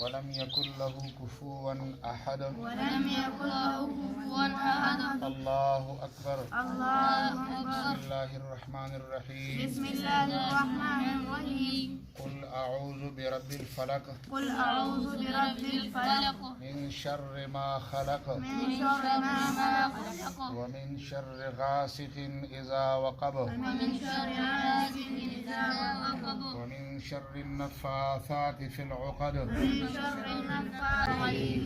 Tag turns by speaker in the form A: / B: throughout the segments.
A: ولم يكن له كفوا أحد. الله أكبر. بسم الله الرحمن الرحيم. قل أعوذ برب الفلق. من شر ما خلق. ومن شر غاسق إذا وقب. ومن شر النفاثات في العقد.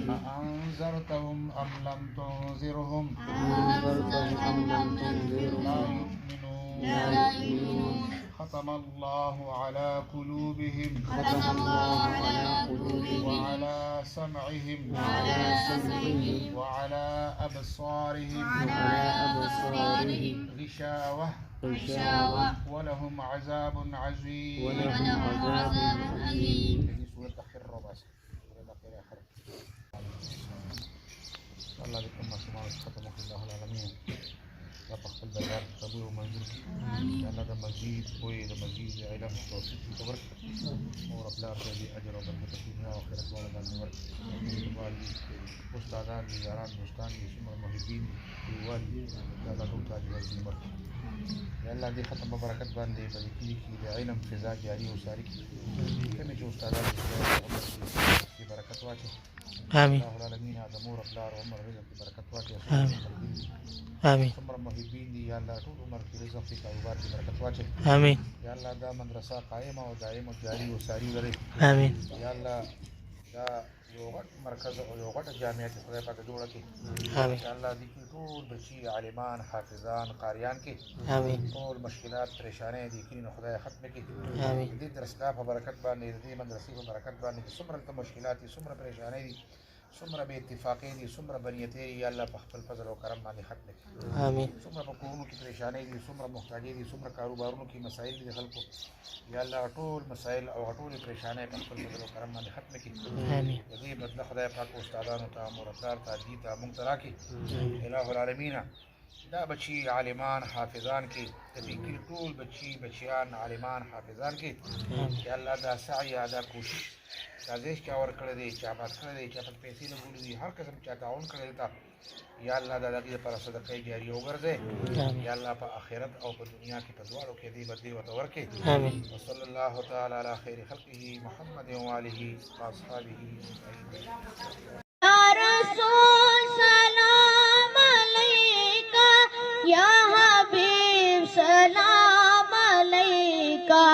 A: أأنذرتهم أم لم تنذرهم لا يؤمنون. ختم الله على قلوبهم وعلى سمعهم وعلى أبصارهم غشاوة ولهم عذاب عظيم. الله بكم ما سمعوا ختمه الله العالمين. لا تخفل بلاد قبول ومنزل. الله ده مزيد وي ده مزيد علم توفيق وبركة. ورب لا تجي أجر وبركة في الدنيا وآخرة ولا بركة. والي أستاذان ياران دوستان يسمى المحبين والي لا تقول تاج وزن بركة. يا الله دي ختم بركات باندې بلکې د علم فضا جاری وساري کومې چې استادان دې برکت واچي.
B: آمين.
A: الله العالمین اعظم او رفلار عمر رزق کی برکت واچي.
B: آمين.
A: څومره محبین دي یا الله ټول عمر کې رزق کی کاروبار کی برکت واچي.
B: آمين.
A: یا الله دا مدرسه قائمه او دائمه جاری وساري لري.
B: آمين.
A: یا الله دا یو غټ مرکز او یو غټ جامعه کې خدای پاک جوړه کړي.
B: آمين.
A: یا الله دې ټول بچي عالمان حافظان قاریان کې
B: آمين.
A: ټول مشکلات پریشانې دي کینې خدای ختم کړي.
B: آمين.
A: دې درسګاه په برکت باندې دې مدرسې په برکت باندې څومره مشکلات دي څومره پریشانې دي څومره به اتفاقې دي څومره بنیتې یا الله په خپل فضل او کرم باندې ختم کړي.
B: آمين.
A: څومره په کورونو کې پریشانې دي څومره محتاجې دي څومره کاروبارونو کې مسایل دي خلکو یا الله ټول مسایل او ټول پریشانې په خپل فضل او کرم باندې ختم کړي.
B: آمين.
A: دې بدله خدای پاک استادانو ته مرتضی ته دې ته مونږ ته راکړي. الہ العالمین دا بچي عالمان حافظان کې د دې ټول بچیان عالمان حافظان کې یا الله دا سعی دا کوشش دا دې چې اور کړی دی چې آباد کړی دی چې په پیسې نه ګولې دي هر قسم چې تعاون کړی دی یا الله دا دغه پر صدقه جاریه وګرځي. یا الله په آخرت او په دنیا کې په دواړو کې دې بدلی وته ورکړي.
B: آمين.
A: وصلی الله تعالی علی خیر خلقه محمد و آله و اصحابه اجمعین.
C: یا رسول سلام علیکہ یا حبیب سلام علیکہ.